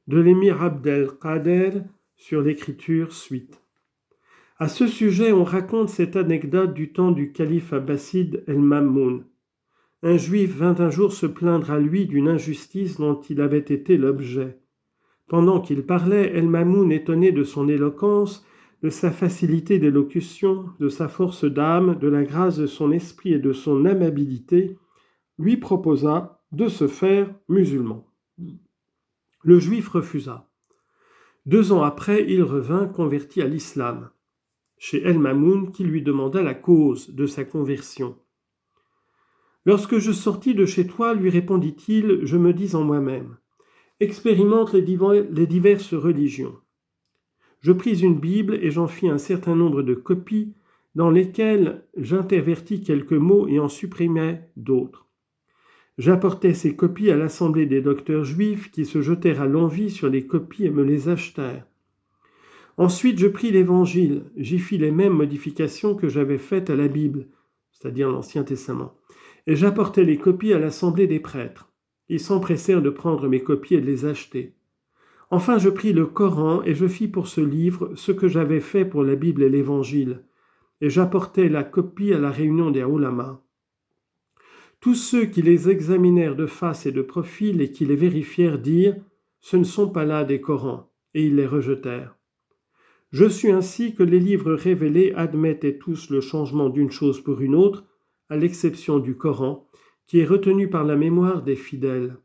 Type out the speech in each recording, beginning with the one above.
de l'émir Abdelkader sur l'écriture suite. À ce sujet, on raconte cette anecdote du temps du calife abbasside El-Mamoun. Un juif vint un jour se plaindre à lui d'une injustice dont il avait été l'objet. Pendant qu'il parlait, El-Mamoun, étonné de son éloquence, de sa facilité d'élocution, de sa force d'âme, de la grâce de son esprit et de son amabilité, lui proposa de se faire musulman. Le juif refusa. 2 ans après, il revint converti à l'islam, chez El-Mamoun qui lui demanda la cause de sa conversion. « Lorsque je sortis de chez toi, lui répondit-il, je me dis en moi-même, expérimente les diverses religions. Je pris une Bible et j'en fis un certain nombre de copies dans lesquelles j'intervertis quelques mots et en supprimai d'autres. J'apportai ces copies à l'assemblée des docteurs juifs qui se jetèrent à l'envi sur les copies et me les achetèrent. Ensuite, je pris l'Évangile, j'y fis les mêmes modifications que j'avais faites à la Bible, c'est-à-dire l'Ancien Testament, et j'apportai les copies à l'assemblée des prêtres. Ils s'empressèrent de prendre mes copies et de les acheter. Enfin, je pris le Coran et je fis pour ce livre ce que j'avais fait pour la Bible et l'Évangile, et j'apportai la copie à la réunion des ulamas. Tous ceux qui les examinèrent de face et de profil et qui les vérifièrent dirent « Ce ne sont pas là des Corans » et ils les rejetèrent. Je sus ainsi que les livres révélés admettaient tous le changement d'une chose pour une autre, à l'exception du Coran, qui est retenu par la mémoire des fidèles.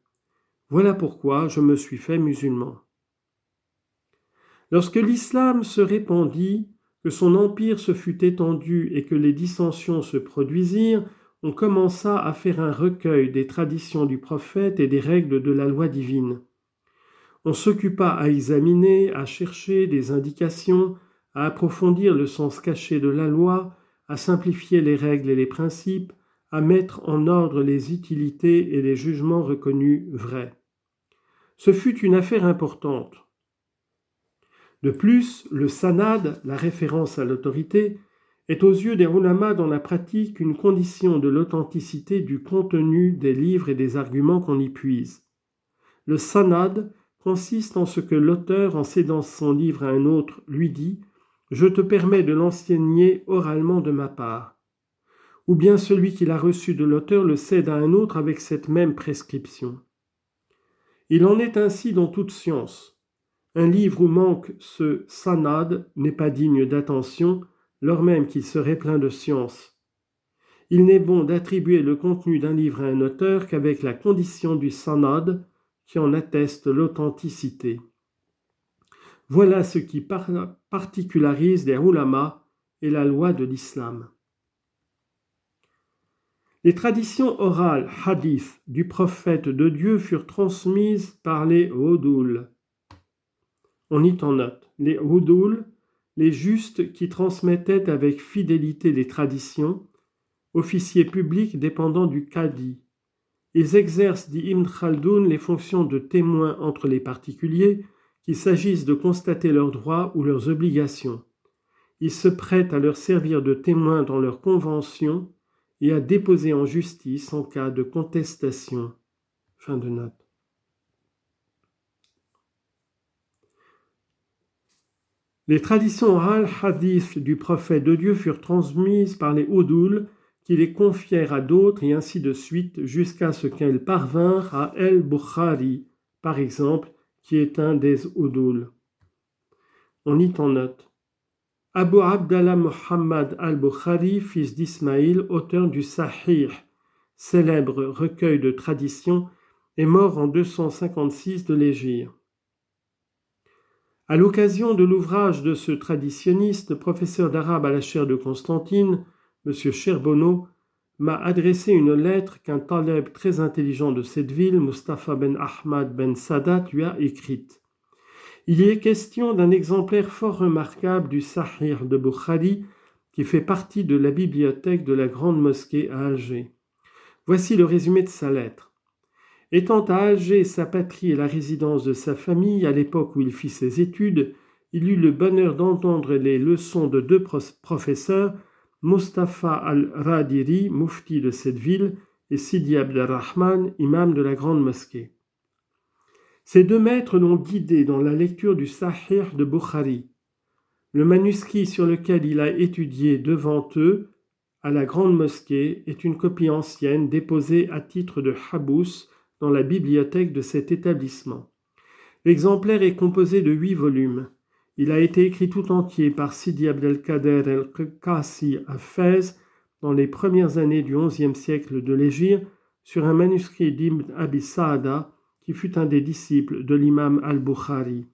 Voilà pourquoi je me suis fait musulman. Lorsque l'islam se répandit, que son empire se fut étendu et que les dissensions se produisirent, on commença à faire un recueil des traditions du prophète et des règles de la loi divine. On s'occupa à examiner, à chercher des indications, à approfondir le sens caché de la loi, à simplifier les règles et les principes, à mettre en ordre les utilités et les jugements reconnus vrais. Ce fut une affaire importante. De plus, le sanad, la référence à l'autorité, est aux yeux des ulamas dans la pratique une condition de l'authenticité du contenu des livres et des arguments qu'on y puise. Le sanad consiste en ce que l'auteur, en cédant son livre à un autre, lui dit « Je te permets de l'enseigner oralement de ma part ». Ou bien celui qui l'a reçu de l'auteur le cède à un autre avec cette même prescription. Il en est ainsi dans toute science. Un livre où manque ce sanad n'est pas digne d'attention, lors même qu'il serait plein de science. Il n'est bon d'attribuer le contenu d'un livre à un auteur qu'avec la condition du sanad qui en atteste l'authenticité. Voilà ce qui particularise les ulamas et la loi de l'islam. Les traditions orales, hadith, du prophète de Dieu furent transmises par les udul. On y en note. Les udul, les justes qui transmettaient avec fidélité les traditions, officiers publics dépendant du qadi. Ils exercent, dit Ibn Khaldoun, les fonctions de témoins entre les particuliers, qu'il s'agisse de constater leurs droits ou leurs obligations. Ils se prêtent à leur servir de témoins dans leurs conventions et à déposer en justice en cas de contestation. Fin de note. Les traditions orales hadith du prophète de Dieu furent transmises par les udul qui les confièrent à d'autres et ainsi de suite jusqu'à ce qu'elles parvinrent à El-Bukhari, par exemple, qui est un des udul. On y en note. Abu Abdallah Muhammad al-Bukhari, fils d'Ismaïl, auteur du Sahih, célèbre recueil de traditions, est mort en 256 de l'Hégire. À l'occasion de l'ouvrage de ce traditionniste, professeur d'arabe à la chaire de Constantine, M. Cherbonneau, m'a adressé une lettre qu'un taleb très intelligent de cette ville, Mustafa ben Ahmad ben Sadat, lui a écrite. Il y est question d'un exemplaire fort remarquable du Sahih de Bukhari qui fait partie de la bibliothèque de la Grande Mosquée à Alger. Voici le résumé de sa lettre. Étant à Alger, sa patrie et la résidence de sa famille, à l'époque où il fit ses études, il eut le bonheur d'entendre les leçons de 2 professeurs, Mustafa al-Radiri, mufti de cette ville, et Sidi Abdelrahman, imam de la Grande Mosquée. Ces deux maîtres l'ont guidé dans la lecture du Sahih de Bukhari. Le manuscrit sur lequel il a étudié devant eux, à la grande mosquée, est une copie ancienne déposée à titre de habous dans la bibliothèque de cet établissement. L'exemplaire est composé de 8 volumes. Il a été écrit tout entier par Sidi Abdelkader el-Qassi à Fès dans les premières années du XIe siècle de l'Hégire sur un manuscrit d'Ibn Abi Saada qui fut un des disciples de l'imam al-Bukhari.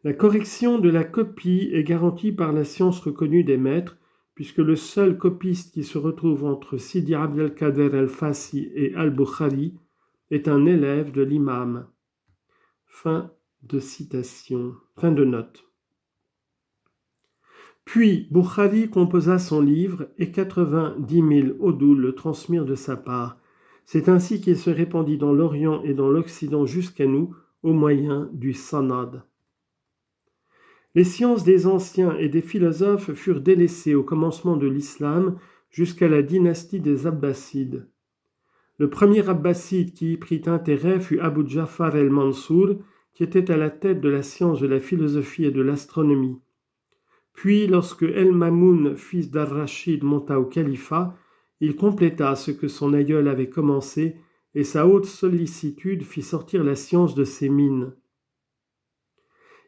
La correction de la copie est garantie par la science reconnue des maîtres, puisque le seul copiste qui se retrouve entre Sidi Abdelkader el-Fassi et al-Bukhari est un élève de l'imam. Fin de note. Puis Bukhari composa son livre et 90 000 odouls le transmirent de sa part. C'est ainsi qu'il se répandit dans l'Orient et dans l'Occident jusqu'à nous au moyen du sanad. Les sciences des anciens et des philosophes furent délaissées au commencement de l'islam jusqu'à la dynastie des Abbassides. Le premier Abbasside qui y prit intérêt fut Abu Ja'far el-Mansour, qui était à la tête de la science de la philosophie et de l'astronomie. Puis, lorsque El-Mamoun, fils d'Ar-Rachid, monta au califat, il compléta ce que son aïeul avait commencé et sa haute sollicitude fit sortir la science de ses mines.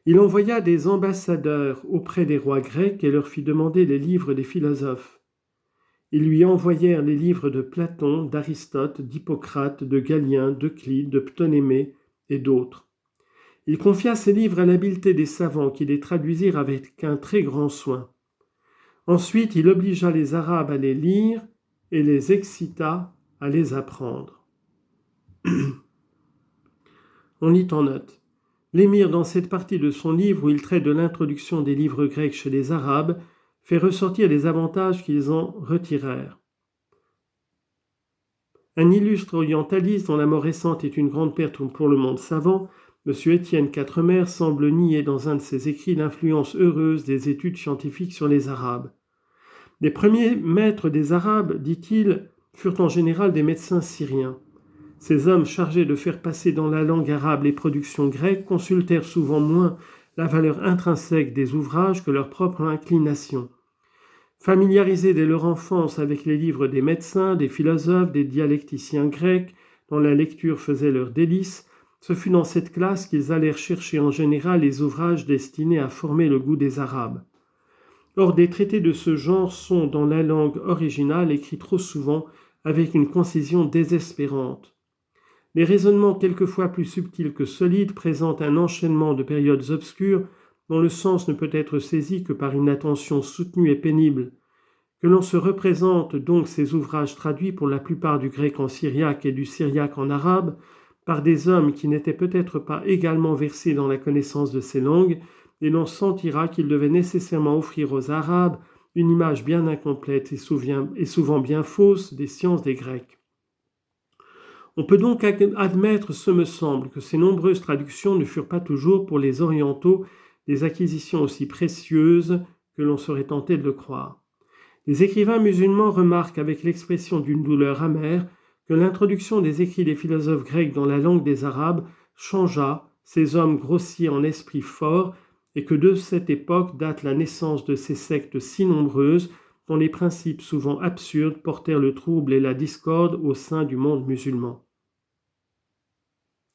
Il envoya des ambassadeurs auprès des rois grecs et leur fit demander les livres des philosophes. Ils lui envoyèrent les livres de Platon, d'Aristote, d'Hippocrate, de Galien, d'Euclide, de Ptolémée et d'autres. Il confia ces livres à l'habileté des savants qui les traduisirent avec un très grand soin. Ensuite, il obligea les Arabes à les lire et les excita à les apprendre. On lit en note. L'émir, dans cette partie de son livre où il traite de l'introduction des livres grecs chez les Arabes, fait ressortir les avantages qu'ils en retirèrent. Un illustre orientaliste dont la mort récente est une grande perte pour le monde savant, M. Étienne Quatremer, semble nier dans un de ses écrits l'influence heureuse des études scientifiques sur les Arabes. Les premiers maîtres des Arabes, dit-il, furent en général des médecins syriens. Ces hommes chargés de faire passer dans la langue arabe les productions grecques consultèrent souvent moins la valeur intrinsèque des ouvrages que leur propre inclination. Familiarisés dès leur enfance avec les livres des médecins, des philosophes, des dialecticiens grecs, dont la lecture faisait leur délice, ce fut dans cette classe qu'ils allèrent chercher en général les ouvrages destinés à former le goût des Arabes. Or, des traités de ce genre sont, dans la langue originale, écrits trop souvent avec une concision désespérante. Les raisonnements quelquefois plus subtils que solides présentent un enchaînement de périodes obscures dont le sens ne peut être saisi que par une attention soutenue et pénible. Que l'on se représente donc ces ouvrages traduits pour la plupart du grec en syriaque et du syriaque en arabe par des hommes qui n'étaient peut-être pas également versés dans la connaissance de ces langues, et l'on sentira qu'ils devaient nécessairement offrir aux Arabes une image bien incomplète et souvent bien fausse des sciences des Grecs. On peut donc admettre, ce me semble, que ces nombreuses traductions ne furent pas toujours pour les orientaux des acquisitions aussi précieuses que l'on serait tenté de le croire. Les écrivains musulmans remarquent avec l'expression d'une douleur amère que l'introduction des écrits des philosophes grecs dans la langue des Arabes changea ces hommes grossiers en esprit fort et que de cette époque date la naissance de ces sectes si nombreuses dont les principes souvent absurdes portèrent le trouble et la discorde au sein du monde musulman.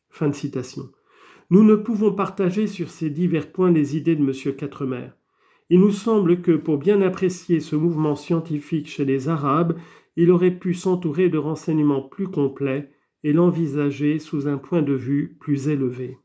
Fin de citation. Nous ne pouvons partager sur ces divers points les idées de M. Quatremer. Il nous semble que, pour bien apprécier ce mouvement scientifique chez les Arabes, il aurait pu s'entourer de renseignements plus complets et l'envisager sous un point de vue plus élevé.